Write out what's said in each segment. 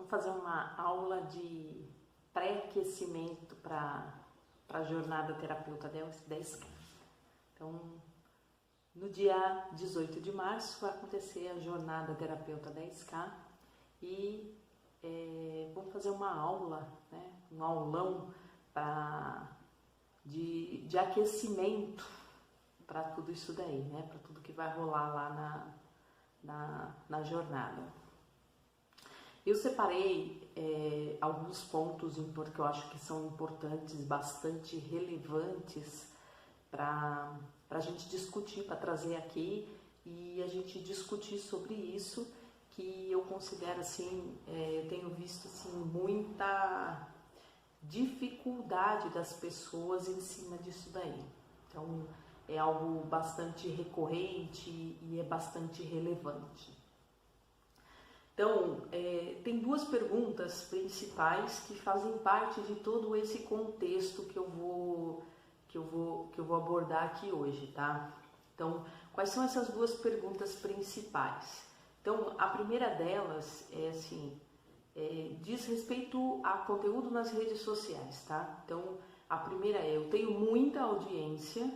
Vamos fazer uma aula de pré-aquecimento para a jornada terapeuta 10K. Então, no dia 18 de março vai acontecer a jornada terapeuta 10K e vamos fazer uma aula, né, um aulão de aquecimento para tudo isso daí, né, para tudo que vai rolar lá na jornada. Eu separei alguns pontos que eu acho que são importantes, bastante relevantes para a gente discutir, para trazer aqui e a gente discutir sobre isso, que eu considero assim, eu tenho visto assim, muita dificuldade das pessoas em cima disso daí. Então é algo bastante recorrente e é bastante relevante. Então, tem duas perguntas principais que fazem parte de todo esse contexto que eu vou abordar aqui hoje, tá? Então, quais são essas duas perguntas principais? Então, a primeira delas é assim, diz respeito a conteúdo nas redes sociais, tá? Então, a primeira eu tenho muita audiência,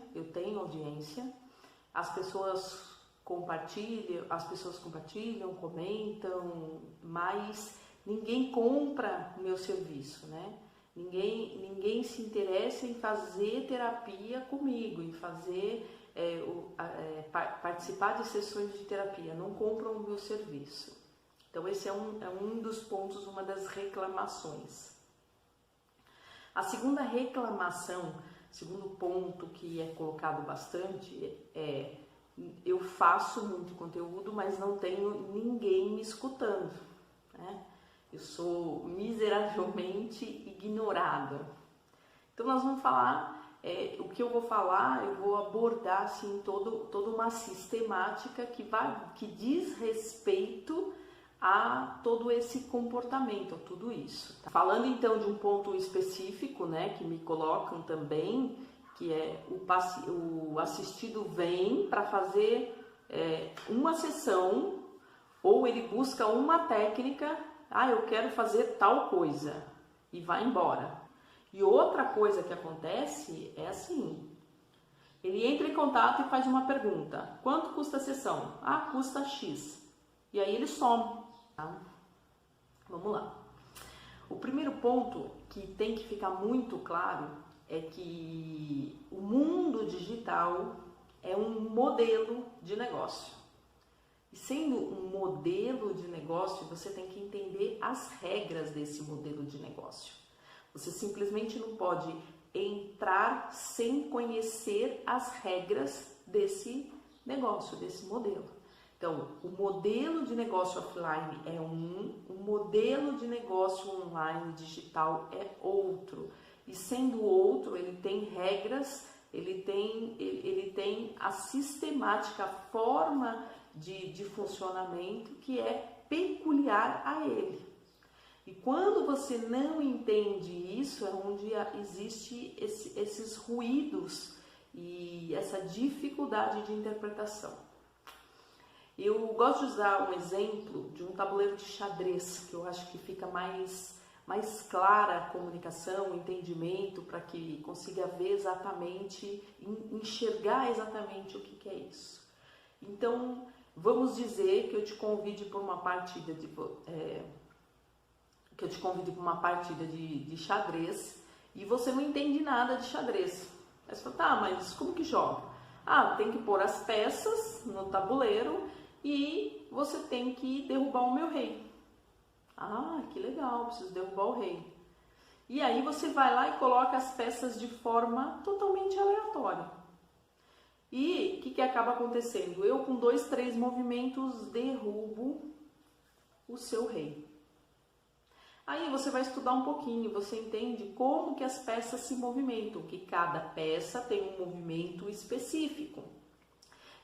as pessoas compartilham, comentam, mas ninguém compra o meu serviço, né? Ninguém se interessa em fazer terapia comigo, em fazer participar de sessões de terapia, não compram o meu serviço. Então esse é um dos pontos, uma das reclamações. A segunda reclamação, segundo ponto que é colocado bastante eu faço muito conteúdo, mas não tenho ninguém me escutando, né? Eu sou miseravelmente ignorada. Então nós vamos falar, o que eu vou falar, eu vou abordar assim, toda uma sistemática que diz respeito a todo esse comportamento, a tudo isso. Tá? Falando então de um ponto específico, né, que me colocam também, que é o assistido vem para fazer uma sessão ou ele busca uma técnica, eu quero fazer tal coisa e vai embora. E outra coisa que acontece é assim, ele entra em contato e faz uma pergunta, quanto custa a sessão? Custa X. E aí ele some. Tá? Vamos lá. O primeiro ponto que tem que ficar muito claro é que o mundo digital é um modelo de negócio. E sendo um modelo de negócio, você tem que entender as regras desse modelo de negócio. Você simplesmente não pode entrar sem conhecer as regras desse negócio, desse modelo. Então, o modelo de negócio offline é o modelo de negócio online digital é outro. E sendo outro, ele tem regras, ele tem a sistemática, a forma de funcionamento que é peculiar a ele. E quando você não entende isso, é onde existe esses ruídos e essa dificuldade de interpretação. Eu gosto de usar um exemplo de um tabuleiro de xadrez, que eu acho que fica mais clara a comunicação, o entendimento, para que consiga ver exatamente, enxergar exatamente o que é isso. Então, vamos dizer que eu te convide para uma partida de xadrez e você não entende nada de xadrez. Aí você fala, mas como que joga? Tem que pôr as peças no tabuleiro e você tem que derrubar o meu rei. Que legal, preciso derrubar o rei. E aí você vai lá e coloca as peças de forma totalmente aleatória. E o que acaba acontecendo? Eu com 2, 3 movimentos derrubo o seu rei. Aí você vai estudar um pouquinho, você entende como que as peças se movimentam, que cada peça tem um movimento específico.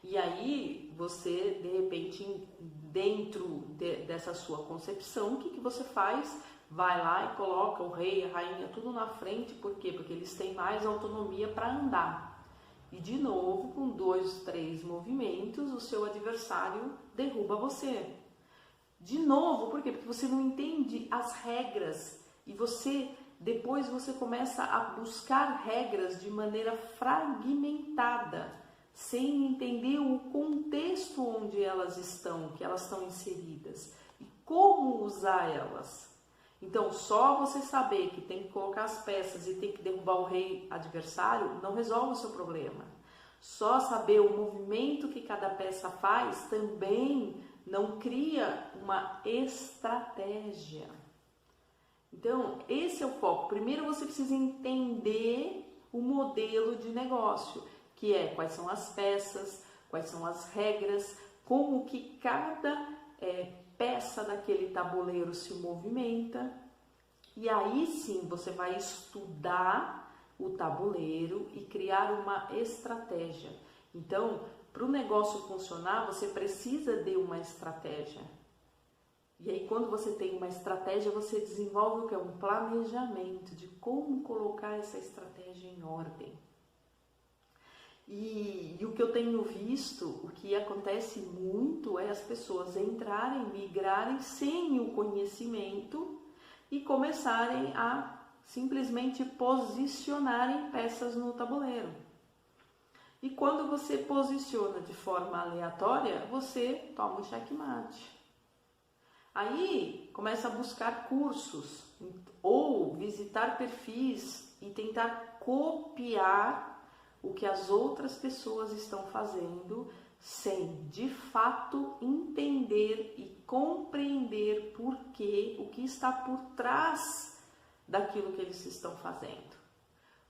E aí você, de repente, dentro dessa sua concepção, o que você faz? Vai lá e coloca o rei, a rainha, tudo na frente. Por quê? Porque eles têm mais autonomia para andar. E de novo, com 2, 3 movimentos, o seu adversário derruba você. De novo, por quê? Porque você não entende as regras e depois você começa a buscar regras de maneira fragmentada, sem entender o contexto onde elas estão, que elas estão inseridas e como usar elas. Então, só você saber que tem que colocar as peças e tem que derrubar o rei adversário não resolve o seu problema. Só saber o movimento que cada peça faz também não cria uma estratégia. Então, esse é o foco. Primeiro você precisa entender o modelo de negócio, que é quais são as peças, quais são as regras, como que cada peça daquele tabuleiro se movimenta. E aí sim você vai estudar o tabuleiro e criar uma estratégia. Então, para o negócio funcionar, você precisa de uma estratégia. E aí, quando você tem uma estratégia, você desenvolve o que é um planejamento de como colocar essa estratégia em ordem. E o que eu tenho visto, o que acontece muito é as pessoas entrarem, migrarem sem o conhecimento e começarem a simplesmente posicionarem peças no tabuleiro. E quando você posiciona de forma aleatória, você toma um checkmate. Aí começa a buscar cursos ou visitar perfis e tentar copiar o que as outras pessoas estão fazendo sem de fato entender e compreender o que está por trás daquilo que eles estão fazendo.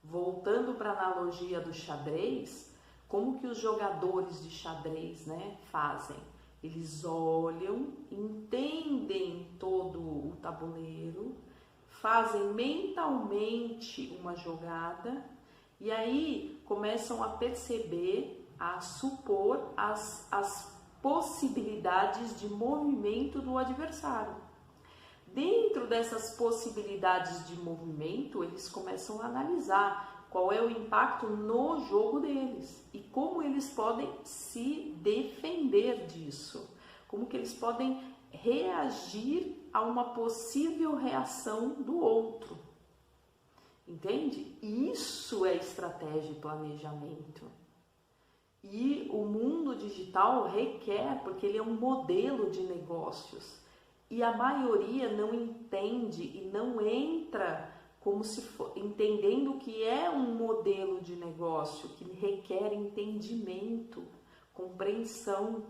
Voltando para a analogia do xadrez, como que os jogadores de xadrez, fazem? Eles olham, entendem todo o tabuleiro, fazem mentalmente uma jogada e aí começam a perceber, a supor as possibilidades de movimento do adversário. Dentro dessas possibilidades de movimento, eles começam a analisar qual é o impacto no jogo deles e como eles podem se defender disso, como que eles podem reagir a uma possível reação do outro. Entende? Isso é estratégia e planejamento. E o mundo digital requer, porque ele é um modelo de negócios. E a maioria não entende e não entra como se for, entendendo que é um modelo de negócio que requer entendimento, compreensão.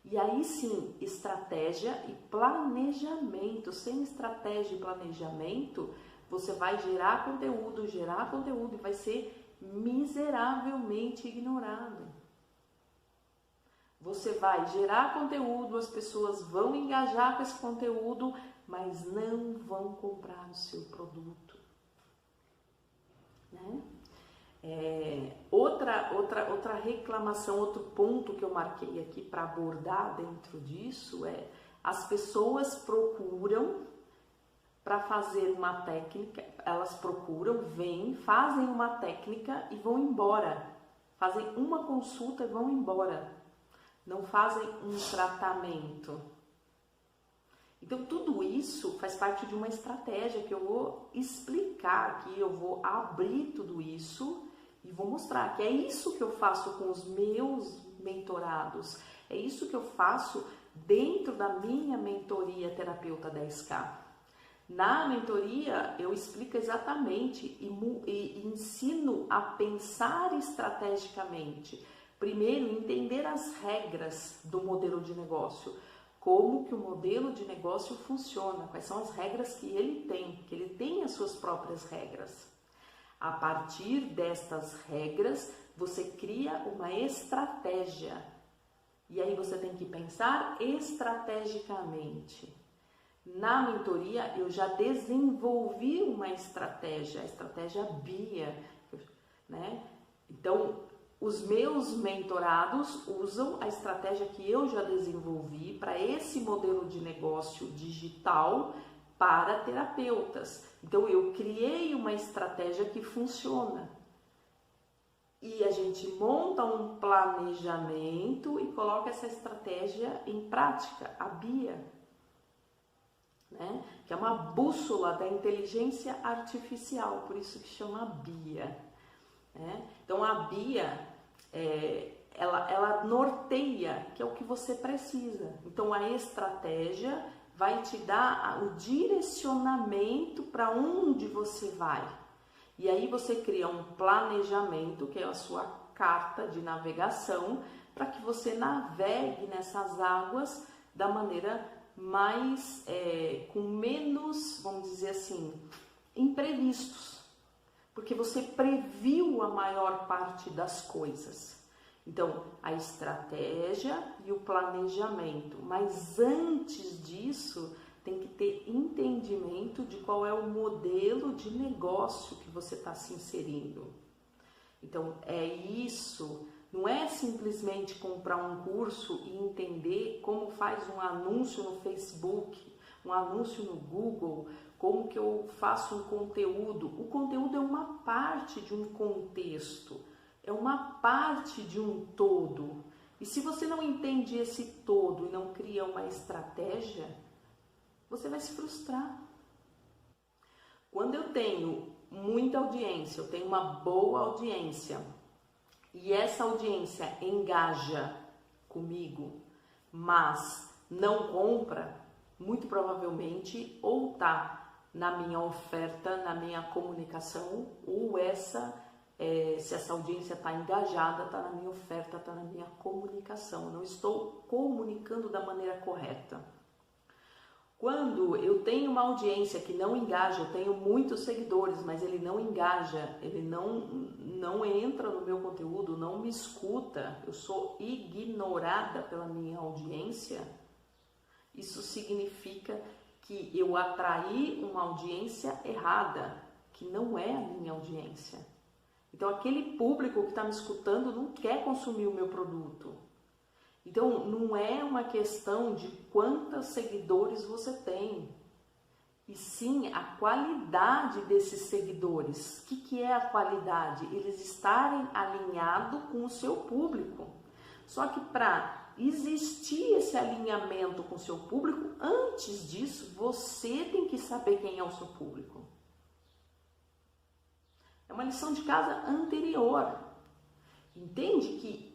E aí sim, estratégia e planejamento. Sem estratégia e planejamento, você vai gerar conteúdo e vai ser miseravelmente ignorado. Você vai gerar conteúdo, as pessoas vão engajar com esse conteúdo, mas não vão comprar o seu produto. Outra reclamação, outro ponto que eu marquei aqui para abordar dentro disso é: as pessoas procuram para fazer uma técnica, elas procuram, vêm, fazem uma técnica e vão embora. Fazem uma consulta e vão embora. Não fazem um tratamento. Então, tudo isso faz parte de uma estratégia que eu vou explicar aqui, eu vou abrir tudo isso e vou mostrar que é isso que eu faço com os meus mentorados, é isso que eu faço dentro da minha mentoria Terapeuta 10K. Na mentoria, eu explico exatamente e ensino a pensar estrategicamente. Primeiro, entender as regras do modelo de negócio. Como que o modelo de negócio funciona, quais são as regras que ele tem as suas próprias regras. A partir destas regras, você cria uma estratégia. E aí você tem que pensar estrategicamente. Na mentoria, eu já desenvolvi uma estratégia, a estratégia BIA, Então, os meus mentorados usam a estratégia que eu já desenvolvi para esse modelo de negócio digital para terapeutas. Então, eu criei uma estratégia que funciona. E a gente monta um planejamento e coloca essa estratégia em prática, a BIA. né? Que é uma bússola da inteligência artificial, por isso que chama BIA, né? Então a BIA, ela norteia, que é o que você precisa. Então a estratégia vai te dar o direcionamento para onde você vai. E aí você cria um planejamento, que é a sua carta de navegação, para que você navegue nessas águas da maneira mais, com menos, vamos dizer assim, imprevistos. Porque você previu a maior parte das coisas. Então, a estratégia e o planejamento. Mas antes disso, tem que ter entendimento de qual é o modelo de negócio que você está se inserindo. Então, é isso. Não é simplesmente comprar um curso e entender como faz um anúncio no Facebook, um anúncio no Google, como que eu faço um conteúdo. O conteúdo é uma parte de um contexto, é uma parte de um todo. E se você não entende esse todo e não cria uma estratégia, você vai se frustrar. Quando eu tenho muita audiência, eu tenho uma boa audiência, e essa audiência engaja comigo, mas não compra, muito provavelmente ou está na minha oferta, na minha comunicação, ou se essa audiência está engajada, está na minha oferta, está na minha comunicação. Eu não estou comunicando da maneira correta. Quando eu tenho uma audiência que não engaja, eu tenho muitos seguidores, mas ele não engaja, ele não entra no meu conteúdo, não me escuta, eu sou ignorada pela minha audiência, isso significa que eu atraí uma audiência errada, que não é a minha audiência. Então aquele público que está me escutando não quer consumir o meu produto. Então, não é uma questão de quantos seguidores você tem, e sim a qualidade desses seguidores. O que é a qualidade? Eles estarem alinhados com o seu público. Só que para existir esse alinhamento com o seu público, antes disso, você tem que saber quem é o seu público. É uma lição de casa anterior. Entende que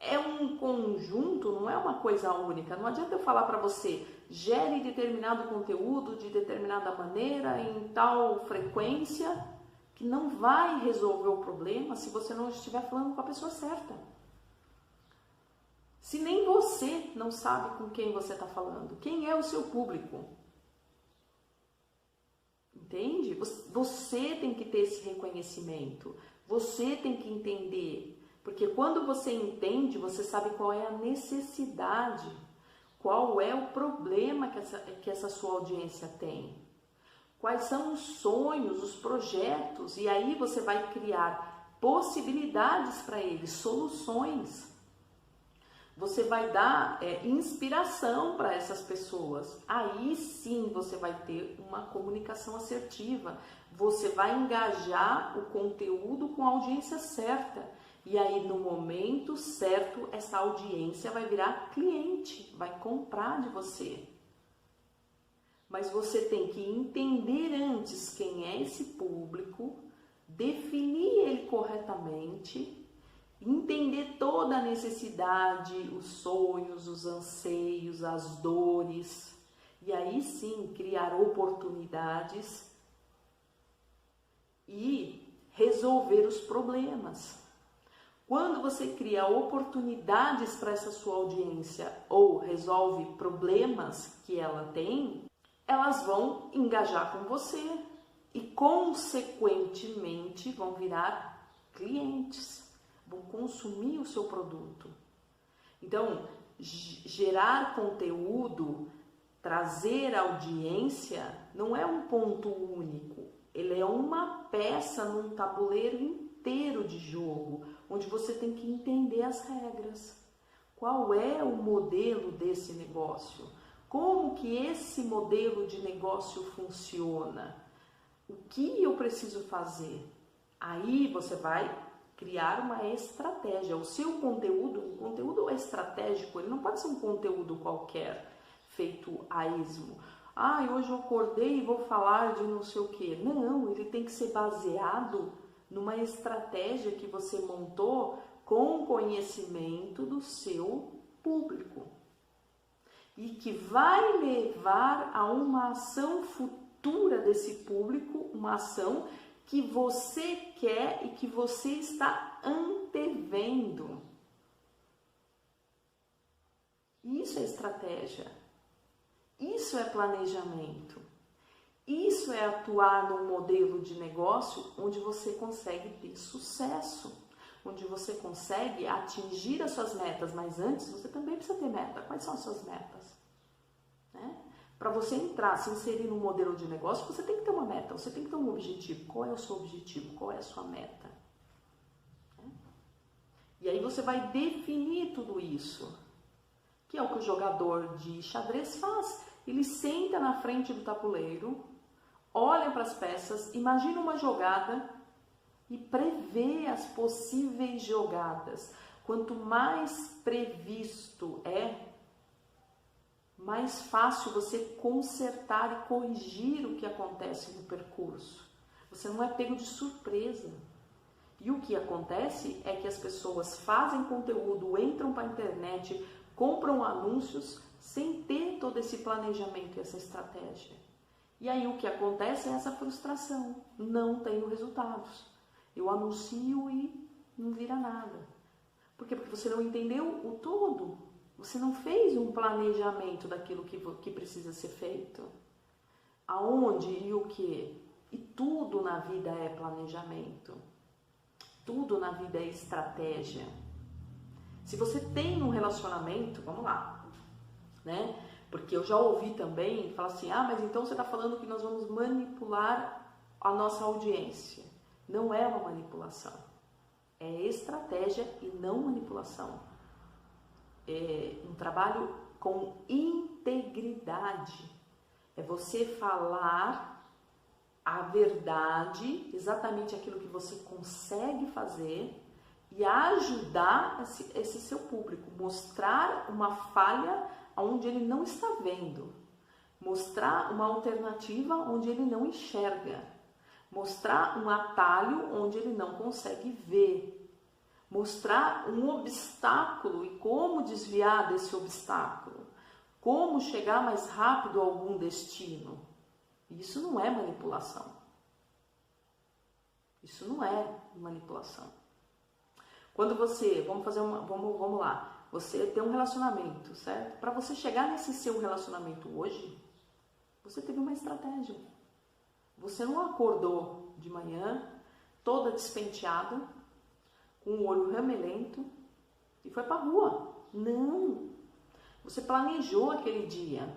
é um conjunto, não é uma coisa única. Não adianta eu falar para você, gere determinado conteúdo de determinada maneira, em tal frequência, que não vai resolver o problema se você não estiver falando com a pessoa certa. Se nem você não sabe com quem você está falando, quem é o seu público? Entende? Você tem que ter esse reconhecimento, você tem que entender. Porque quando você entende, você sabe qual é a necessidade, qual é o problema que essa sua audiência tem, quais são os sonhos, os projetos, e aí você vai criar possibilidades para eles, soluções. Você vai dar inspiração para essas pessoas. Aí sim você vai ter uma comunicação assertiva, você vai engajar o conteúdo com a audiência certa. E aí, no momento certo, essa audiência vai virar cliente, vai comprar de você. Mas você tem que entender antes quem é esse público, definir ele corretamente, entender toda a necessidade, os sonhos, os anseios, as dores, e aí sim criar oportunidades e resolver os problemas. Quando você cria oportunidades para essa sua audiência ou resolve problemas que ela tem, elas vão engajar com você e, consequentemente, vão virar clientes, vão consumir o seu produto. Então, gerar conteúdo, trazer audiência, não é um ponto único, ele é uma peça num tabuleiro inteiro de jogo, onde você tem que entender as regras. Qual é o modelo desse negócio? Como que esse modelo de negócio funciona? O que eu preciso fazer? Aí você vai criar uma estratégia. O seu conteúdo, o conteúdo estratégico, ele não pode ser um conteúdo qualquer, feito a esmo. Ah, hoje eu acordei e vou falar de não sei o quê. Não, ele tem que ser baseado numa estratégia que você montou com conhecimento do seu público e que vai levar a uma ação futura desse público, uma ação que você quer e que você está antevendo. Isso é estratégia, isso é planejamento, isso é atuar num modelo de negócio onde você consegue ter sucesso, onde você consegue atingir as suas metas, mas antes você também precisa ter meta. Quais são as suas metas? Né? Para você entrar, se inserir num modelo de negócio, você tem que ter uma meta, você tem que ter um objetivo. Qual é o seu objetivo? Qual é a sua meta? E aí você vai definir tudo isso, que é o que o jogador de xadrez faz. Ele senta na frente do tabuleiro, olha para as peças, imagina uma jogada e prevê as possíveis jogadas. Quanto mais previsto mais fácil você consertar e corrigir o que acontece no percurso. Você não é pego de surpresa. E o que acontece é que as pessoas fazem conteúdo, entram para a internet, compram anúncios sem ter todo esse planejamento e essa estratégia. E aí o que acontece é essa frustração. Não tenho resultados. Eu anuncio e não vira nada. Por quê? Porque você não entendeu o todo. Você não fez um planejamento daquilo que precisa ser feito. Aonde e o que? E tudo na vida é planejamento. Tudo na vida é estratégia. Se você tem um relacionamento, vamos lá, né? Porque eu já ouvi também falar assim, mas então você está falando que nós vamos manipular a nossa audiência. Não é uma manipulação. É estratégia e não manipulação. É um trabalho com integridade. É você falar a verdade, exatamente aquilo que você consegue fazer e ajudar esse seu público, mostrar uma falha onde ele não está vendo, mostrar uma alternativa onde ele não enxerga, mostrar um atalho onde ele não consegue ver, mostrar um obstáculo e como desviar desse obstáculo, como chegar mais rápido a algum destino. Isso não é manipulação. Isso não é manipulação. Quando você, vamos lá, você tem um relacionamento, certo? Para você chegar nesse seu relacionamento hoje, você teve uma estratégia. Você não acordou de manhã, toda despenteada, com o olho remelento e foi para a rua. Não. Você planejou aquele dia.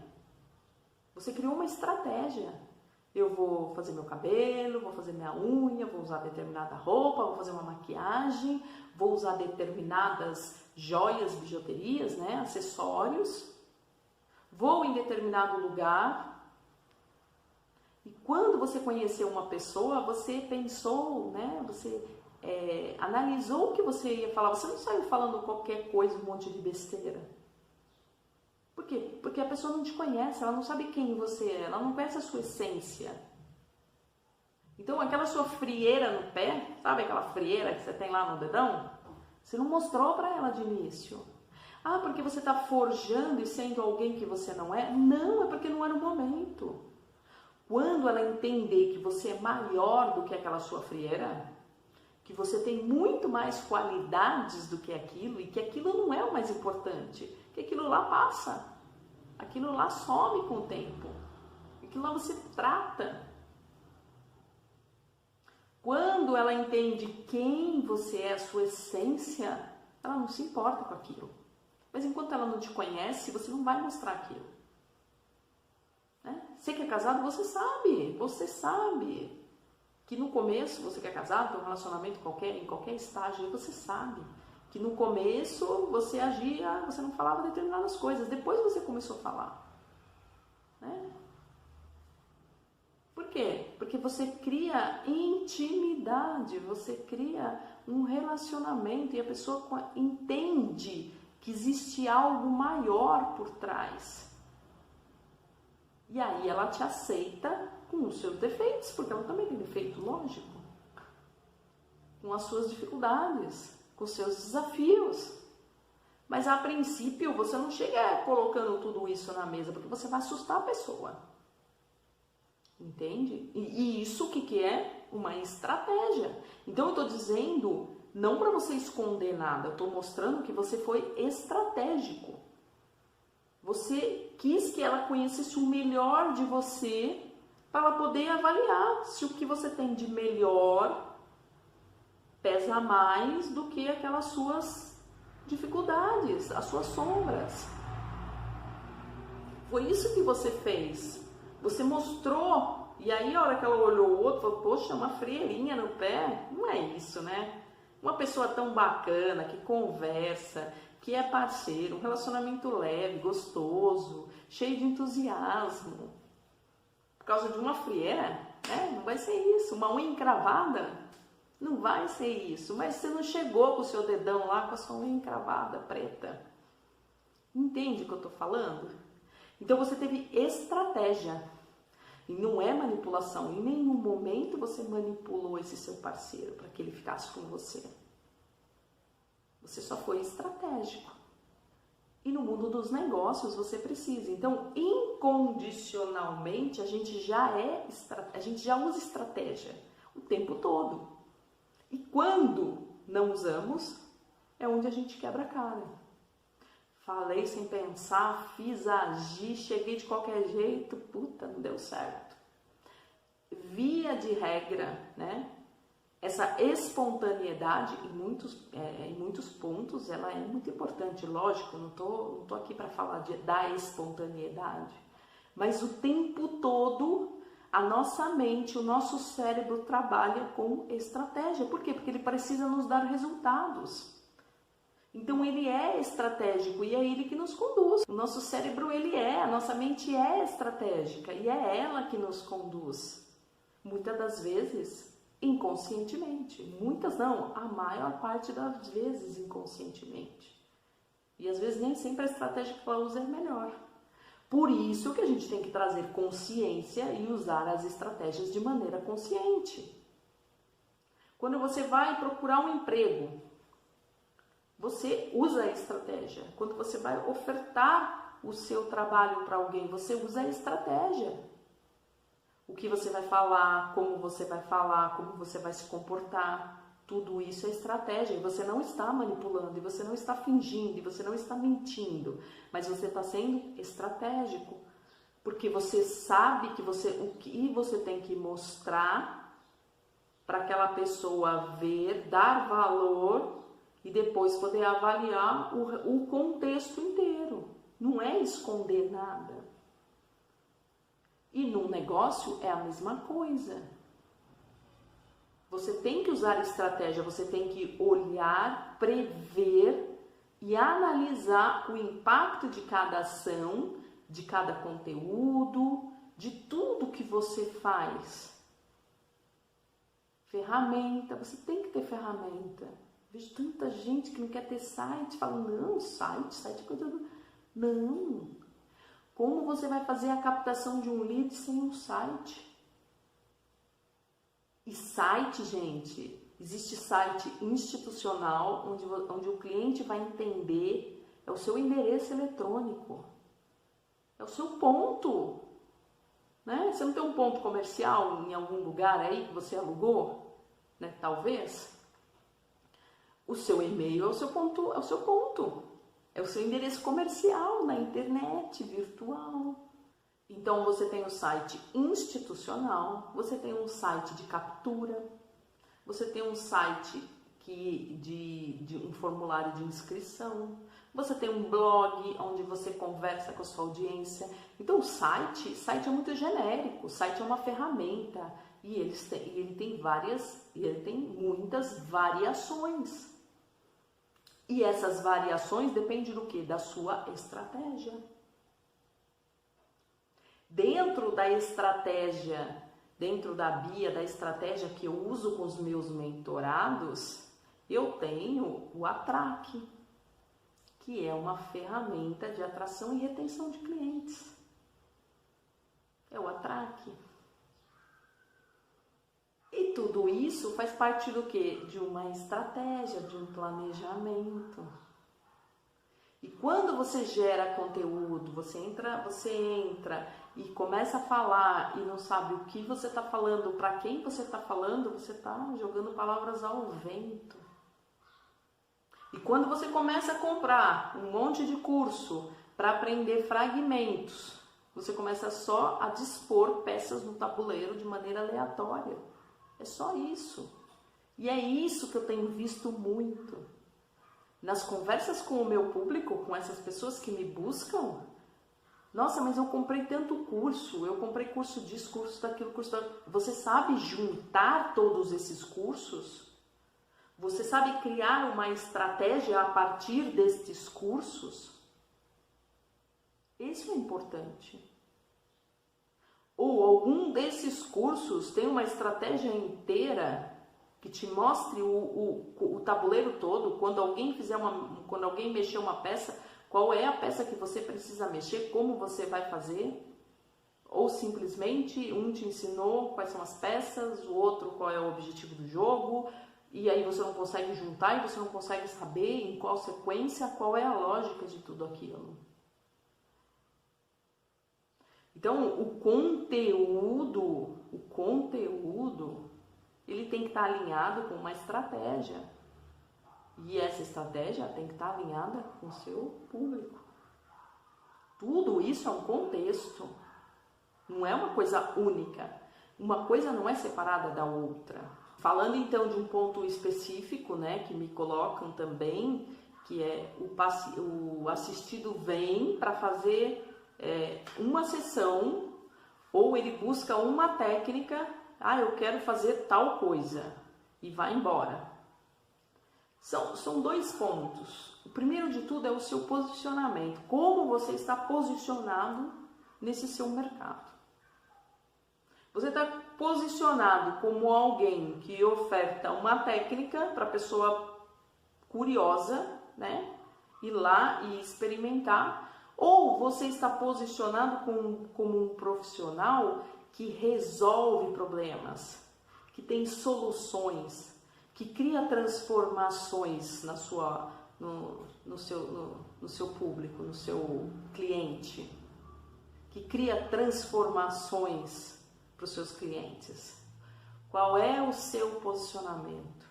Você criou uma estratégia. Eu vou fazer meu cabelo, vou fazer minha unha, vou usar determinada roupa, vou fazer uma maquiagem, vou usar determinadas joias, bijuterias, né, acessórios. Vou em determinado lugar. E quando você conheceu uma pessoa, você pensou, né, você analisou o que você ia falar. Você não saiu falando qualquer coisa, um monte de besteira. Por quê? Porque a pessoa não te conhece, ela não sabe quem você é, ela não conhece a sua essência. Então, aquela sua frieira no pé, sabe aquela frieira que você tem lá no dedão? Você não mostrou para ela de início. Porque você está forjando e sendo alguém que você não é? Não, é porque não era o momento. Quando ela entender que você é maior do que aquela sua frieira, que você tem muito mais qualidades do que aquilo e que aquilo não é o mais importante, que aquilo lá passa, aquilo lá some com o tempo, aquilo lá você trata. Quando ela entende quem você é, a sua essência, ela não se importa com aquilo. Mas enquanto ela não te conhece, você não vai mostrar aquilo. Né? Você que é casado, você sabe que no começo, você que é casado, tem um relacionamento em qualquer estágio, você sabe que no começo você agia, você não falava determinadas coisas, depois você começou a falar. Né? Por quê? Porque você cria intimidade, você cria um relacionamento e a pessoa entende que existe algo maior por trás. E aí ela te aceita com os seus defeitos, porque ela também tem defeito, lógico. Com as suas dificuldades, com os seus desafios. Mas a princípio você não chega colocando tudo isso na mesa, porque você vai assustar a pessoa. Entende? E isso o que é? Uma estratégia. Então eu estou dizendo, não para você esconder nada, eu estou mostrando que você foi estratégico. Você quis que ela conhecesse o melhor de você para ela poder avaliar se o que você tem de melhor pesa mais do que aquelas suas dificuldades, as suas sombras. Foi isso que você fez. Você mostrou, e aí a hora que ela olhou o outro, falou, poxa, uma frieirinha no pé? Não é isso, né? Uma pessoa tão bacana, que conversa, que é parceiro, um relacionamento leve, gostoso, cheio de entusiasmo. Por causa de uma frieira, né? Não vai ser isso. Uma unha encravada, não vai ser isso. Mas você não chegou com o seu dedão lá com a sua unha encravada preta. Entende o que eu estou falando? Então você teve estratégia. E não é manipulação. Em nenhum momento você manipulou esse seu parceiro para que ele ficasse com você. Você só foi estratégico. E no mundo dos negócios você precisa. Então, incondicionalmente, a gente já usa estratégia o tempo todo. E quando não usamos, é onde a gente quebra a cara. Falei sem pensar, fiz, agi, cheguei de qualquer jeito, puta, não deu certo. Via de regra, né? Essa espontaneidade, em muitos pontos, ela é muito importante. Lógico, não tô aqui para falar da espontaneidade. Mas o tempo todo, a nossa mente, o nosso cérebro trabalha com estratégia. Por quê? Porque ele precisa nos dar resultados. Então ele é estratégico e é ele que nos conduz. O nosso cérebro a nossa mente é estratégica e é ela que nos conduz. Muitas das vezes inconscientemente. Muitas não, a maior parte das vezes inconscientemente. E às vezes nem sempre a estratégia que ela usa é melhor. Por isso que a gente tem que trazer consciência e usar as estratégias de maneira consciente. Quando você vai procurar um emprego, você usa a estratégia. Quando você vai ofertar o seu trabalho para alguém, você usa a estratégia. O que você vai falar, como você vai se comportar, tudo isso é estratégia. E você não está manipulando, e você não está fingindo, e você não está mentindo, mas você está sendo estratégico. Porque você sabe que o que você tem que mostrar para aquela pessoa ver, dar valor e depois poder avaliar o contexto inteiro. Não é esconder nada. E num negócio é a mesma coisa. Você tem que usar estratégia, você tem que olhar, prever e analisar o impacto de cada ação, de cada conteúdo, de tudo que você faz. Ferramenta, você tem que ter ferramenta. Vejo tanta gente que não quer ter site, fala, não, site é coisa do... Não. Como você vai fazer a captação de um lead sem um site? E site, gente, existe site institucional, onde o cliente vai entender, é o seu endereço eletrônico, é o seu ponto. Né? Você não tem um ponto comercial em algum lugar aí que você alugou? Né? Talvez. O seu e-mail é o seu ponto, é o seu endereço comercial na internet, virtual. Então você tem o site institucional, você tem um site de captura, você tem um site de um formulário de inscrição, você tem um blog onde você conversa com a sua audiência. Então o site é muito genérico, o site é uma ferramenta e ele tem muitas variações. E essas variações dependem do quê? Da sua estratégia. Dentro da estratégia, dentro da BIA, da estratégia que eu uso com os meus mentorados, eu tenho o Atraque, que é uma ferramenta de atração e retenção de clientes. é o atraque. E tudo isso faz parte do quê? De uma estratégia, de um planejamento. E quando você gera conteúdo, você entra e começa a falar e não sabe o que você está falando, para quem você está falando, você está jogando palavras ao vento. E quando você começa a comprar um monte de curso para aprender fragmentos, você começa só a dispor peças no tabuleiro de maneira aleatória. É só isso. E é isso que eu tenho visto muito. Nas conversas com o meu público, com essas pessoas que me buscam, nossa, mas eu comprei tanto curso, eu comprei curso disso, curso daquilo, curso daquilo. Você sabe juntar todos esses cursos? Você sabe criar uma estratégia a partir destes cursos? Isso é importante. Ou algum desses cursos tem uma estratégia inteira que te mostre o tabuleiro todo, quando alguém mexer uma peça, qual é a peça que você precisa mexer, como você vai fazer? Ou simplesmente um te ensinou quais são as peças, o outro qual é o objetivo do jogo, e aí você não consegue juntar e você não consegue saber em qual sequência, qual é a lógica de tudo aquilo. Então, o conteúdo, ele tem que estar alinhado com uma estratégia. E essa estratégia tem que estar alinhada com o seu público. Tudo isso é um contexto. Não é uma coisa única. Uma coisa não é separada da outra. Falando então de um ponto específico, né, que me colocam também, que é o assistido vem para fazer uma sessão, ou ele busca uma técnica, eu quero fazer tal coisa, e vai embora. São dois pontos. O primeiro de tudo é o seu posicionamento. Como você está posicionado nesse seu mercado. Você está posicionado como alguém que oferta uma técnica para a pessoa curiosa, né, ir lá e experimentar. Ou você está posicionado como um profissional que resolve problemas, que tem soluções, que cria transformações no seu público, no seu cliente, que cria transformações para os seus clientes. Qual é o seu posicionamento?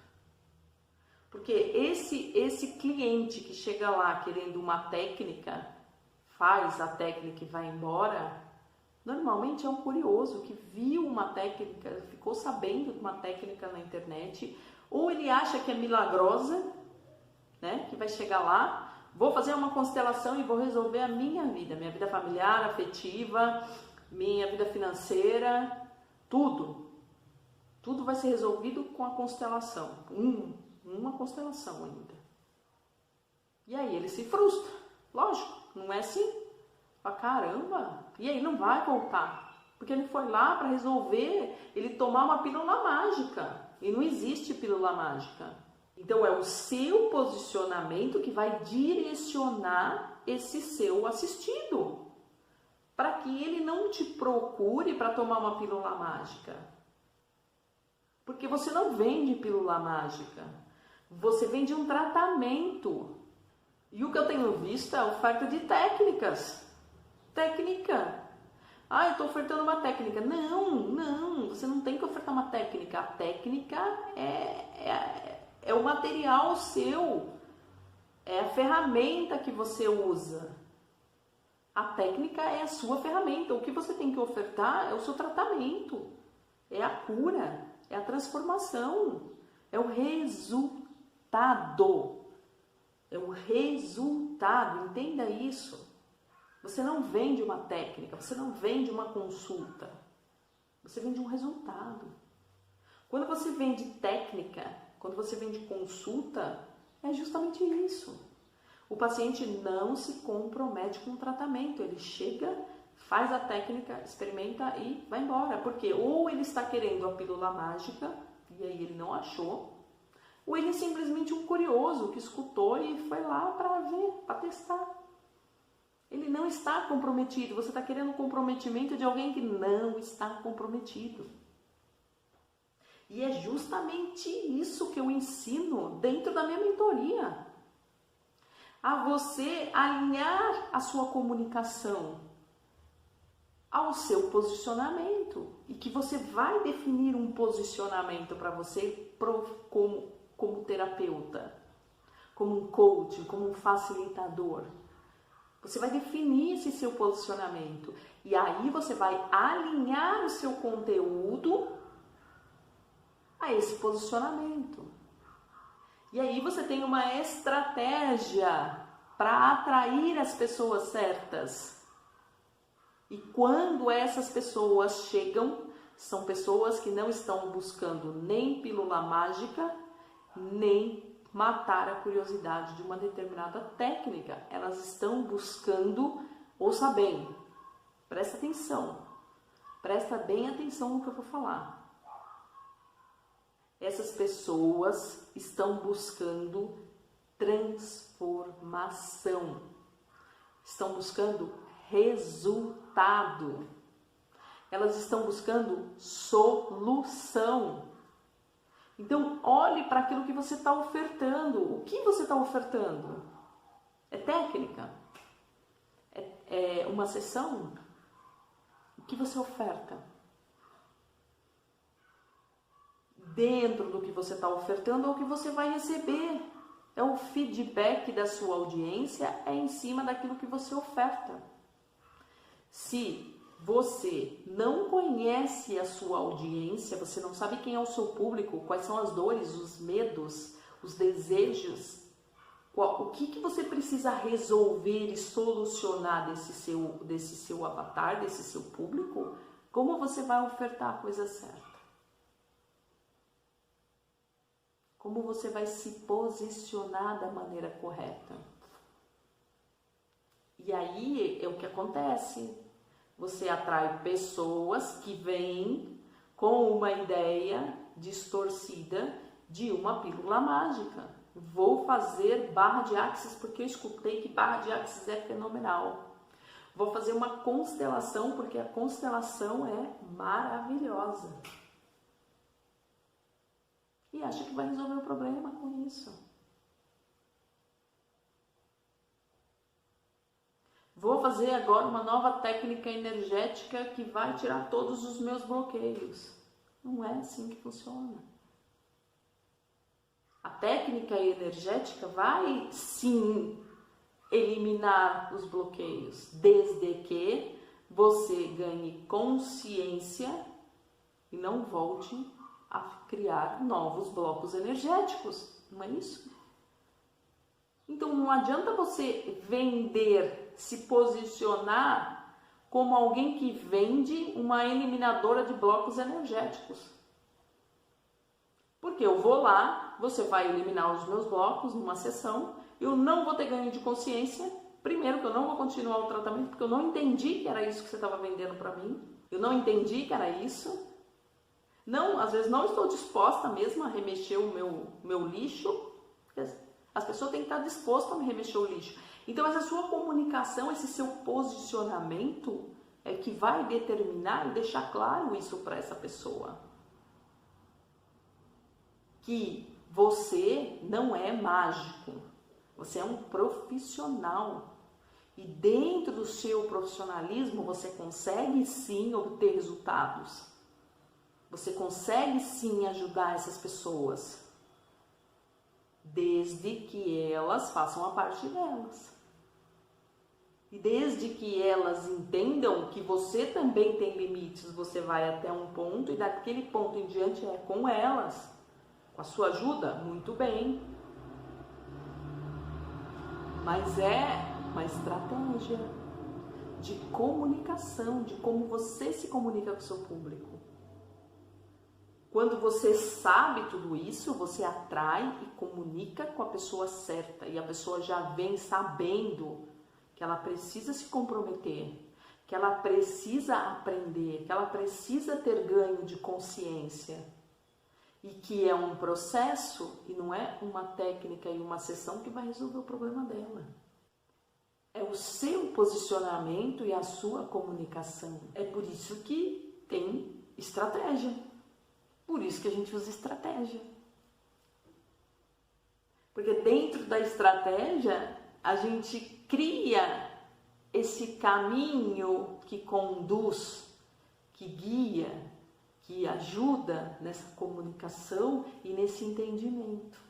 Porque esse cliente que chega lá querendo uma técnica, faz a técnica e vai embora, normalmente é um curioso que viu uma técnica, ficou sabendo de uma técnica na internet, ou ele acha que é milagrosa, né? Que vai chegar lá, vou fazer uma constelação e vou resolver a minha vida familiar, afetiva, minha vida financeira, tudo. Tudo vai ser resolvido com a constelação, uma constelação ainda. E aí ele se frustra, lógico. Não é assim? Caramba! E aí não vai voltar. Porque ele foi lá para resolver, ele tomar uma pílula mágica. E não existe pílula mágica. Então é o seu posicionamento que vai direcionar esse seu assistido. Para que ele não te procure para tomar uma pílula mágica. Porque você não vende pílula mágica. Você vende um tratamento. E o que eu tenho visto é a oferta de técnicas. Técnica. Eu estou ofertando uma técnica. Não, você não tem que ofertar uma técnica. A técnica é o material seu. É a ferramenta que você usa. A técnica é a sua ferramenta. O que você tem que ofertar é o seu tratamento. É a cura. É a transformação. É o resultado. É o resultado, entenda isso. Você não vende uma técnica, você não vende uma consulta. Você vende um resultado. Quando você vende técnica, quando você vende consulta, é justamente isso. O paciente não se compromete com o tratamento. Ele chega, faz a técnica, experimenta e vai embora. Porque ou ele está querendo a pílula mágica, e aí ele não achou, ou ele é simplesmente um curioso que escutou e foi lá para ver, para testar. Ele não está comprometido. Você está querendo o comprometimento de alguém que não está comprometido. E é justamente isso que eu ensino dentro da minha mentoria. A você alinhar a sua comunicação ao seu posicionamento. E que você vai definir um posicionamento para você como terapeuta, como um coach, como um facilitador. Você vai definir esse seu posicionamento. E aí você vai alinhar o seu conteúdo a esse posicionamento. E aí você tem uma estratégia para atrair as pessoas certas. E quando essas pessoas chegam, são pessoas que não estão buscando nem pílula mágica, nem matar a curiosidade de uma determinada técnica. Elas estão buscando, ouça bem, presta bem atenção no que eu vou falar. Essas pessoas estão buscando transformação, estão buscando resultado, elas estão buscando solução. Então, olhe para aquilo que você está ofertando. O que você está ofertando? É técnica? É uma sessão? O que você oferta? Dentro do que você está ofertando é o que você vai receber. É o feedback da sua audiência, é em cima daquilo que você oferta. Se você não conhece a sua audiência, você não sabe quem é o seu público, quais são as dores, os medos, os desejos, o que você precisa resolver e solucionar desse seu avatar, desse seu público, como você vai ofertar a coisa certa? Como você vai se posicionar da maneira correta? E aí é o que acontece. Você atrai pessoas que vêm com uma ideia distorcida de uma pílula mágica. Vou fazer barra de Axis porque eu escutei que barra de Axis é fenomenal. Vou fazer uma constelação porque a constelação é maravilhosa. E acha que vai resolver o problema com isso. Vou fazer agora uma nova técnica energética que vai tirar todos os meus bloqueios. Não é assim que funciona. A técnica energética vai sim eliminar os bloqueios, desde que você ganhe consciência e não volte a criar novos blocos energéticos. Não é isso? Então não adianta você vender, se posicionar como alguém que vende uma eliminadora de blocos energéticos. Porque eu vou lá, você vai eliminar os meus blocos numa sessão, eu não vou ter ganho de consciência. Primeiro que eu não vou continuar o tratamento, porque eu não entendi que era isso que você estava vendendo para mim. Eu não entendi que era isso. Não, às vezes não estou disposta mesmo a remexer o meu lixo. As pessoas têm que estar dispostas a me remexer o lixo. Então essa sua comunicação, esse seu posicionamento é que vai determinar e deixar claro isso para essa pessoa. Que você não é mágico, você é um profissional. E dentro do seu profissionalismo você consegue sim obter resultados. Você consegue sim ajudar essas pessoas. Desde que elas façam a parte delas. E desde que elas entendam que você também tem limites, você vai até um ponto e daquele ponto em diante é com elas. Com a sua ajuda, muito bem. Mas é uma estratégia de comunicação, de como você se comunica com o seu público. Quando você sabe tudo isso, você atrai e comunica com a pessoa certa. E a pessoa já vem sabendo que ela precisa se comprometer, que ela precisa aprender, que ela precisa ter ganho de consciência. E que é um processo e não é uma técnica e uma sessão que vai resolver o problema dela. É o seu posicionamento e a sua comunicação. É por isso que tem estratégia. Por isso que a gente usa estratégia. Porque dentro da estratégia, a gente cria esse caminho que conduz, que guia, que ajuda nessa comunicação e nesse entendimento.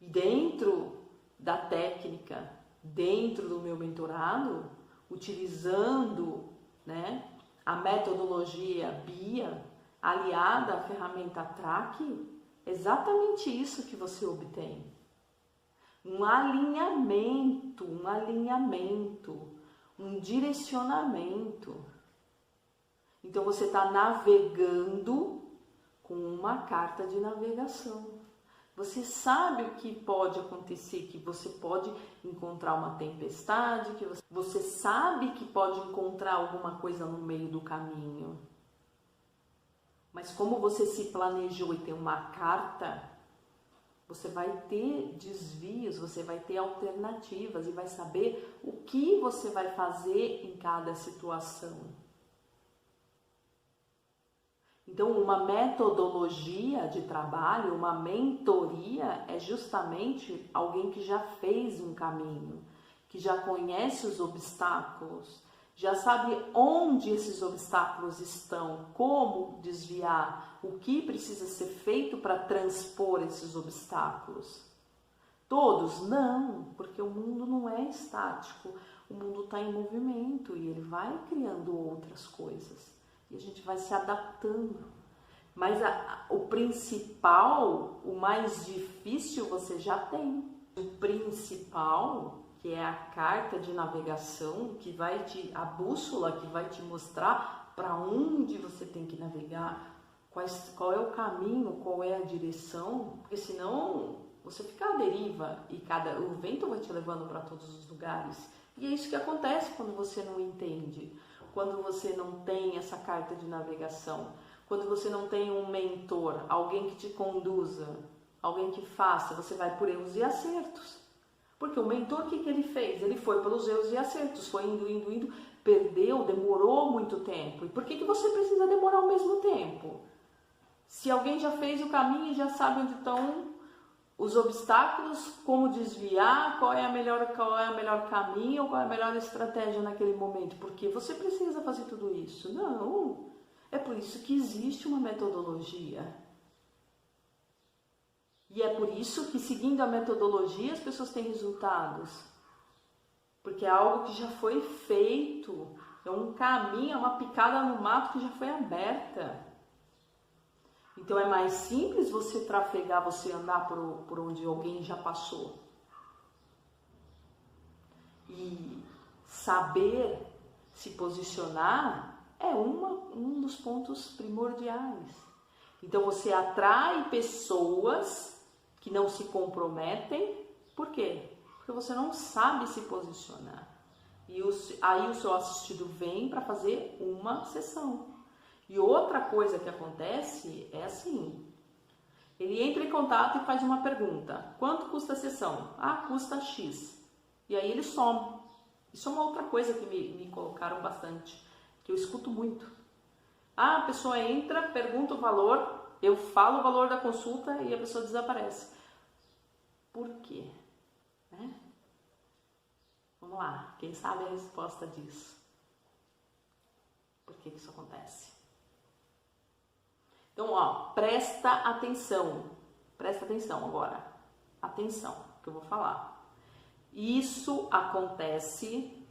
E dentro da técnica, dentro do meu mentorado, utilizando, né, a metodologia BIA, aliada à ferramenta TRAC, exatamente isso que você obtém. Um alinhamento, um direcionamento. Então você está navegando com uma carta de navegação. Você sabe o que pode acontecer, que você pode encontrar uma tempestade, que você sabe que pode encontrar alguma coisa no meio do caminho. Mas como você se planejou e tem uma carta, você vai ter desvios, você vai ter alternativas e vai saber o que você vai fazer em cada situação. Então, uma metodologia de trabalho, uma mentoria, é justamente alguém que já fez um caminho, que já conhece os obstáculos, já sabe onde esses obstáculos estão, como desviar, o que precisa ser feito para transpor esses obstáculos. Todos? Não, porque o mundo não é estático, o mundo está em movimento e ele vai criando outras coisas. E a gente vai se adaptando. Mas o principal, o mais difícil você já tem. O principal, que é a carta de navegação, a bússola que vai te mostrar para onde você tem que navegar, qual é o caminho, qual é a direção, porque senão você fica à deriva e o vento vai te levando para todos os lugares. E é isso que acontece quando você não entende. Quando você não tem essa carta de navegação, quando você não tem um mentor, alguém que te conduza, alguém que faça, você vai por erros e acertos. Porque o mentor, o que ele fez? Ele foi pelos erros e acertos, foi indo, perdeu, demorou muito tempo. E por que você precisa demorar o mesmo tempo? Se alguém já fez o caminho e já sabe onde estão os obstáculos, como desviar, qual é o melhor caminho, qual é a melhor estratégia naquele momento. Porque você precisa fazer tudo isso? Não. É por isso que existe uma metodologia. E é por isso que, seguindo a metodologia, as pessoas têm resultados. Porque é algo que já foi feito, é um caminho, é uma picada no mato que já foi aberta. Então é mais simples você trafegar, você andar por onde alguém já passou. E saber se posicionar é um dos pontos primordiais. Então você atrai pessoas que não se comprometem. Por quê? Porque você não sabe se posicionar. E aí o seu assistido vem para fazer uma sessão. E outra coisa que acontece é assim, ele entra em contato e faz uma pergunta: quanto custa a sessão? Ah, custa X. E aí ele some. Isso é uma outra coisa que me colocaram bastante, que eu escuto muito. Ah, a pessoa entra, pergunta o valor, eu falo o valor da consulta e a pessoa desaparece. Por quê? Né? Vamos lá, quem sabe a resposta disso? Por que isso acontece? Então, presta atenção agora, atenção, que eu vou falar. Isso acontece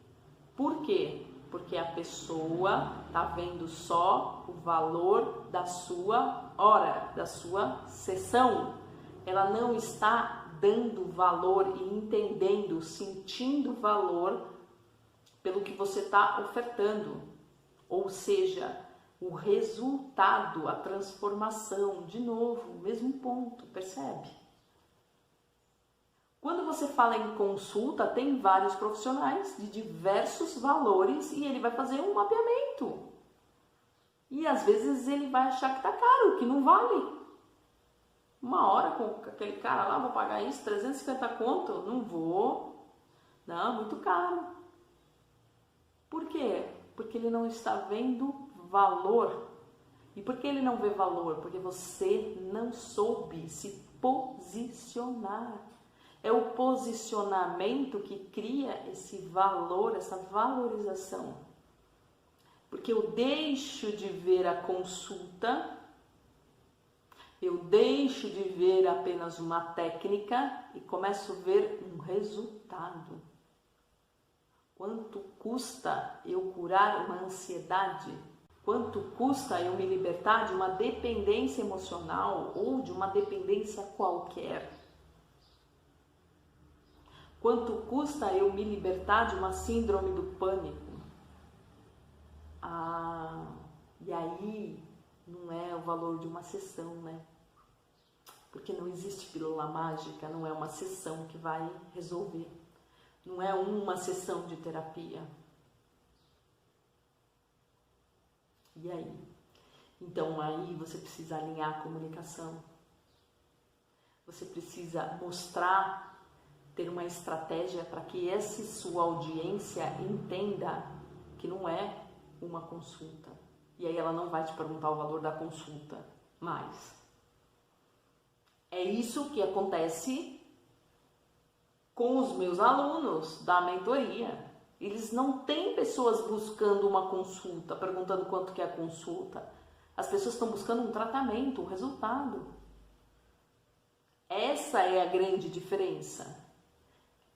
por quê? Porque a pessoa está vendo só o valor da sua hora, da sua sessão. Ela não está dando valor e entendendo, sentindo valor pelo que você está ofertando. Ou seja, o resultado, a transformação, de novo, o mesmo ponto, percebe? Quando você fala em consulta, tem vários profissionais de diversos valores e ele vai fazer um mapeamento. E às vezes ele vai achar que está caro, que não vale. Uma hora com aquele cara lá, vou pagar isso, 350 conto? Não vou. Não, muito caro. Por quê? Porque ele não está vendo valor. E por que ele não vê valor? Porque você não soube se posicionar. É o posicionamento que cria esse valor, essa valorização. Porque eu deixo de ver a consulta, eu deixo de ver apenas uma técnica e começo a ver um resultado. Quanto custa eu curar uma ansiedade? Quanto custa eu me libertar de uma dependência emocional ou de uma dependência qualquer? Quanto custa eu me libertar de uma síndrome do pânico? E aí não é o valor de uma sessão, né? Porque não existe pílula mágica, não é uma sessão que vai resolver. Não é uma sessão de terapia. E aí? Então aí você precisa alinhar a comunicação. Você precisa mostrar, ter uma estratégia para que essa sua audiência entenda que não é uma consulta. E aí ela não vai te perguntar o valor da consulta mais. É isso que acontece com os meus alunos da mentoria. Eles não têm pessoas buscando uma consulta, perguntando quanto que é a consulta. As pessoas estão buscando um tratamento, um resultado. Essa é a grande diferença.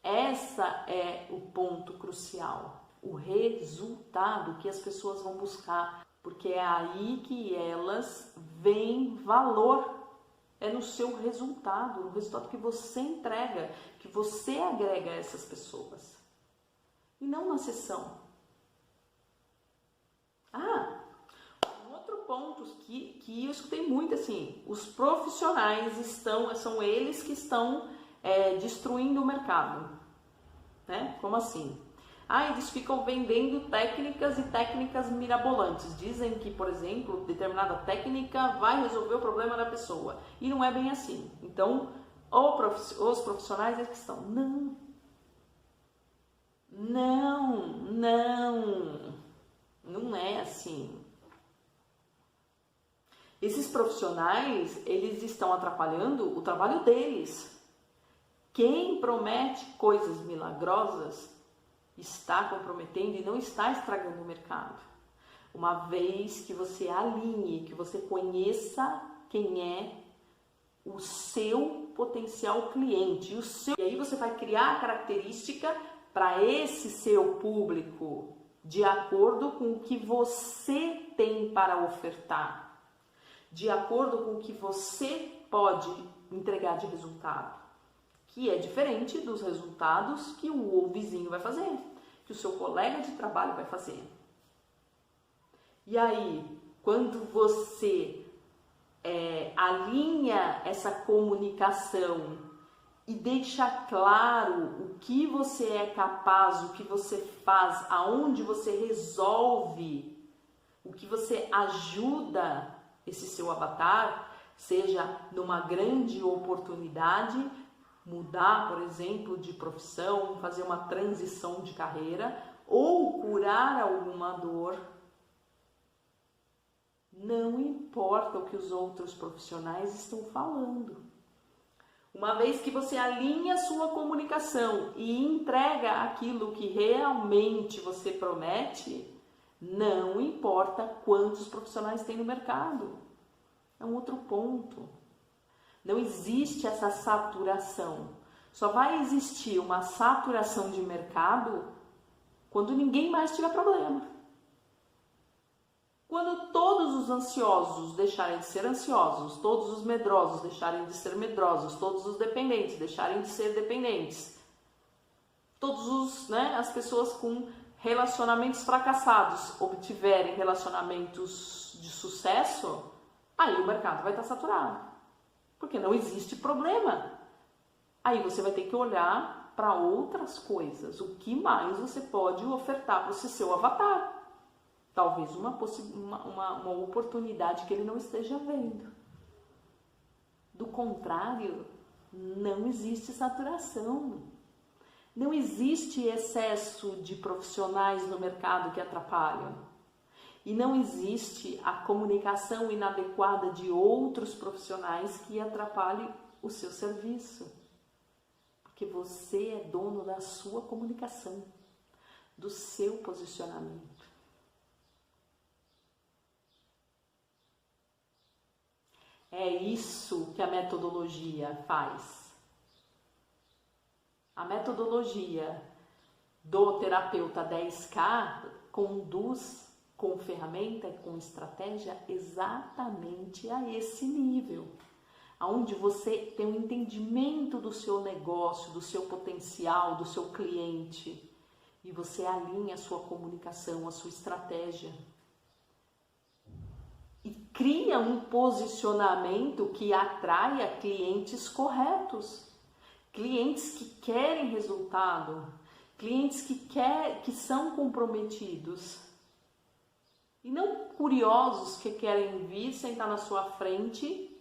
Essa é o ponto crucial. O resultado que as pessoas vão buscar. Porque é aí que elas veem valor. É no seu resultado, no resultado que você entrega, que você agrega a essas pessoas. E não na sessão. Um outro ponto que eu escutei muito assim, os profissionais são eles que estão destruindo o mercado. Né? Como assim? Eles ficam vendendo técnicas e técnicas mirabolantes. Dizem que, por exemplo, determinada técnica vai resolver o problema da pessoa. E não é bem assim. Então, os profissionais é que estão, não é assim. Esses profissionais, eles estão atrapalhando o trabalho deles. Quem promete coisas milagrosas está comprometendo e não está estragando o mercado. Uma vez que você alinhe, que você conheça quem é o seu potencial cliente. E aí você vai criar a característica para esse seu público de acordo com o que você tem para ofertar, de acordo com o que você pode entregar de resultado, que é diferente dos resultados que o vizinho vai fazer, que o seu colega de trabalho vai fazer. E aí, quando você alinha essa comunicação e deixa claro o que você é capaz, o que você faz, aonde você resolve, o que você ajuda esse seu avatar, seja numa grande oportunidade, mudar, por exemplo, de profissão, fazer uma transição de carreira ou curar alguma dor. Não importa o que os outros profissionais estão falando. Uma vez que você alinha a sua comunicação e entrega aquilo que realmente você promete, não importa quantos profissionais tem no mercado. É um outro ponto. Não existe essa saturação. Só vai existir uma saturação de mercado quando ninguém mais tiver problema. Quando todos os ansiosos deixarem de ser ansiosos, todos os medrosos deixarem de ser medrosos, todos os dependentes deixarem de ser dependentes, as pessoas com relacionamentos fracassados obtiverem relacionamentos de sucesso, aí o mercado vai estar saturado. Porque não existe problema. Aí você vai ter que olhar para outras coisas. O que mais você pode ofertar para esse seu avatar? Talvez uma oportunidade que ele não esteja vendo. Do contrário, não existe saturação. Não existe excesso de profissionais no mercado que atrapalham. E não existe a comunicação inadequada de outros profissionais que atrapalhem o seu serviço. Porque você é dono da sua comunicação, do seu posicionamento. É isso que a metodologia faz. A metodologia do terapeuta 10K conduz com ferramenta e com estratégia exatamente a esse nível, onde você tem um entendimento do seu negócio, do seu potencial, do seu cliente, e você alinha a sua comunicação, a sua estratégia. E cria um posicionamento que atraia clientes corretos. Clientes que querem resultado, clientes que são comprometidos e não curiosos que querem vir sentar na sua frente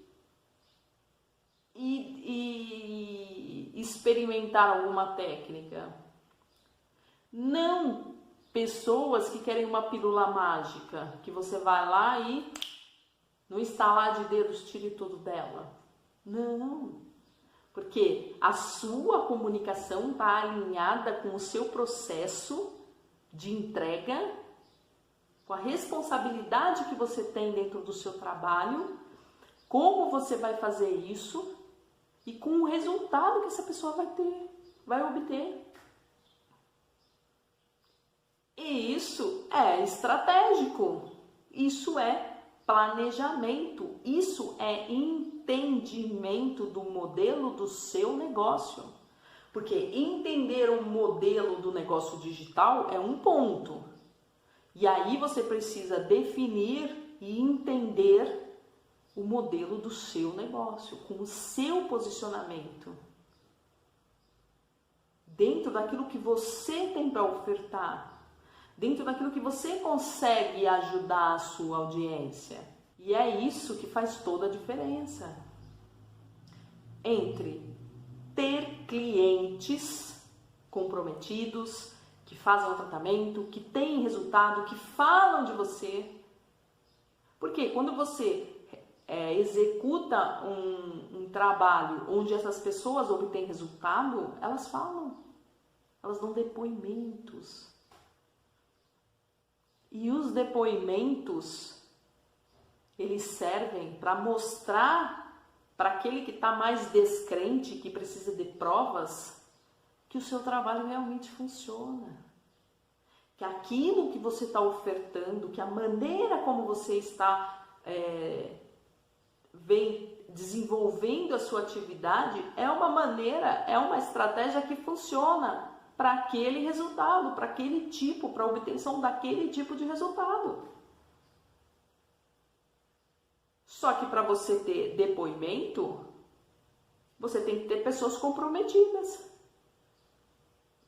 e experimentar alguma técnica. Não pessoas que querem uma pílula mágica, que você vai lá e no estalar de dedos tire tudo dela. Não. Porque a sua comunicação está alinhada com o seu processo de entrega, com a responsabilidade que você tem dentro do seu trabalho, como você vai fazer isso e com o resultado que essa pessoa vai obter. E isso é estratégico, isso é planejamento, isso é entendimento do modelo do seu negócio. Porque entender o modelo do negócio digital é um ponto. E aí você precisa definir e entender o modelo do seu negócio, com o seu posicionamento. Dentro daquilo que você tem para ofertar, dentro daquilo que você consegue ajudar a sua audiência. E é isso que faz toda a diferença entre ter clientes comprometidos, que fazem o tratamento, que têm resultado, que falam de você. Porque quando você executa um trabalho onde essas pessoas obtêm resultado, elas falam, elas dão depoimentos. E os depoimentos, eles servem para mostrar para aquele que está mais descrente, que precisa de provas, que o seu trabalho realmente funciona. Que aquilo que você está ofertando, que a maneira como você está desenvolvendo a sua atividade é uma maneira, é uma estratégia que funciona para aquele resultado, para aquele tipo, para a obtenção daquele tipo de resultado. Só que para você ter depoimento, você tem que ter pessoas comprometidas.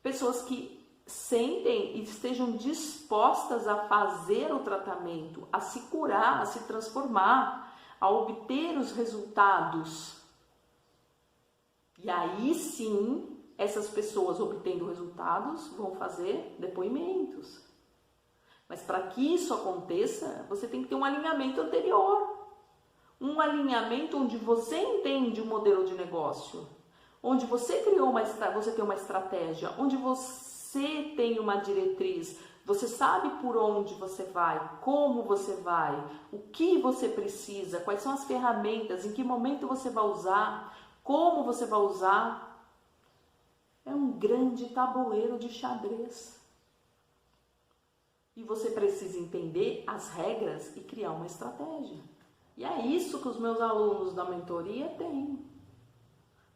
Pessoas que sentem e estejam dispostas a fazer o tratamento, a se curar, a se transformar, a obter os resultados. E aí sim, essas pessoas obtendo resultados vão fazer depoimentos. Mas para que isso aconteça, você tem que ter um alinhamento anterior. Um alinhamento onde você entende o modelo de negócio, onde você você tem uma estratégia, onde você tem uma diretriz, você sabe por onde você vai, como você vai, o que você precisa, quais são as ferramentas, em que momento você vai usar, como você vai usar. É um grande tabuleiro de xadrez. E você precisa entender as regras e criar uma estratégia. E é isso que os meus alunos da mentoria têm.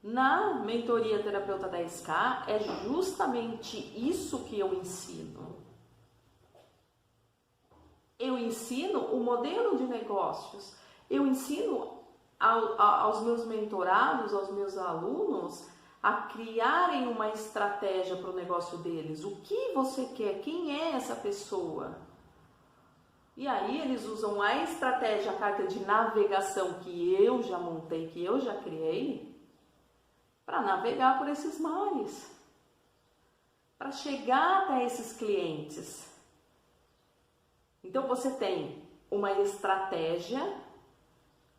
Na mentoria Terapeuta 10K é justamente isso que eu ensino. Eu ensino o modelo de negócios. Eu ensino aos meus mentorados, aos meus alunos, a criarem uma estratégia para o negócio deles. O que você quer? Quem é essa pessoa? E aí eles usam a estratégia, a carta de navegação que eu já montei, que eu já criei, para navegar por esses mares, para chegar até esses clientes. Então você tem uma estratégia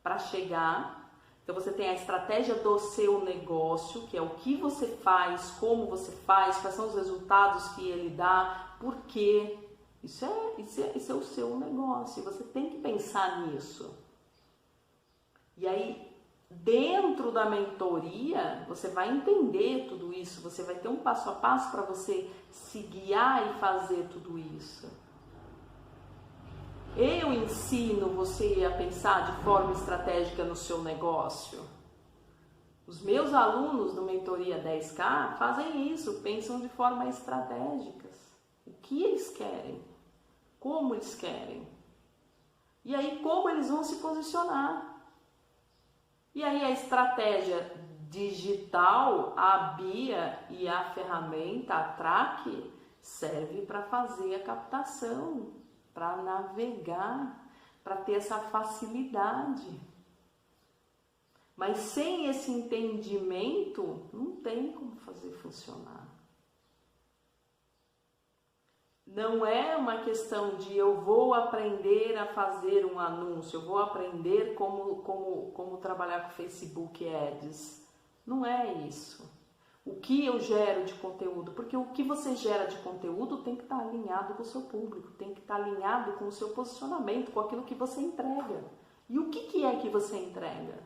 para chegar, então você tem a estratégia do seu negócio, que é o que você faz, como você faz, quais são os resultados que ele dá, por quê. Isso é o seu negócio, você tem que pensar nisso. E aí, dentro da mentoria, você vai entender tudo isso, você vai ter um passo a passo para você se guiar e fazer tudo isso. Eu ensino você a pensar de forma estratégica no seu negócio. Os meus alunos do Mentoria 10K fazem isso, pensam de forma estratégica. O que eles querem? Como eles querem? E aí, como eles vão se posicionar? E aí, a estratégia digital, a BIA e a ferramenta, a Track, serve para fazer a captação, para navegar, para ter essa facilidade. Mas sem esse entendimento, não tem como fazer funcionar. Não é uma questão de eu vou aprender a fazer um anúncio, eu vou aprender como trabalhar com Facebook Ads. Não é isso. O que eu gero de conteúdo, porque o que você gera de conteúdo tem que estar alinhado com o seu público, tem que estar alinhado com o seu posicionamento, com aquilo que você entrega. E o que é que você entrega?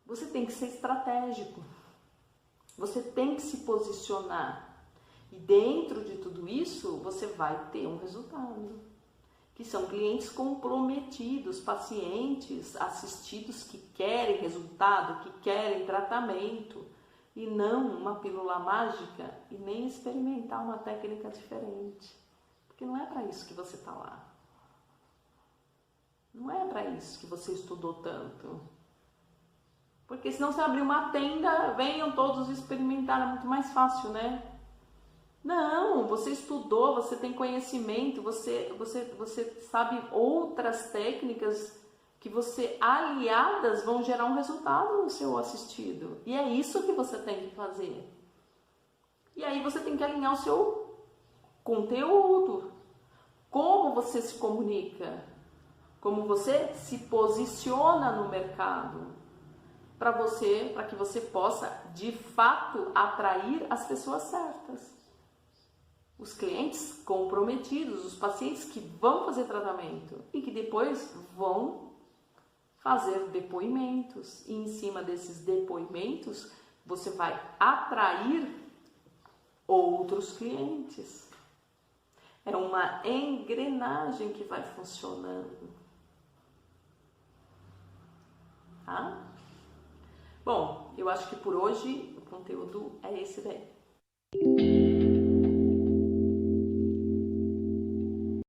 Você tem que ser estratégico. Você tem que se posicionar. E dentro de tudo isso, você vai ter um resultado. Que são clientes comprometidos, pacientes, assistidos que querem resultado, que querem tratamento. E não uma pílula mágica e nem experimentar uma técnica diferente. Porque não é para isso que você está lá. Não é para isso que você estudou tanto. Porque senão você abrir uma tenda, venham todos experimentar, é muito mais fácil, né? Não, você estudou, você tem conhecimento, você sabe outras técnicas que você, aliadas, vão gerar um resultado no seu assistido. E é isso que você tem que fazer. E aí você tem que alinhar o seu conteúdo. Como você se comunica, como você se posiciona no mercado. Para que você possa, de fato, atrair as pessoas certas. Os clientes comprometidos, os pacientes que vão fazer tratamento e que depois vão fazer depoimentos. E em cima desses depoimentos, você vai atrair outros clientes. É uma engrenagem que vai funcionando. Tá? Bom, eu acho que por hoje o conteúdo é esse daí.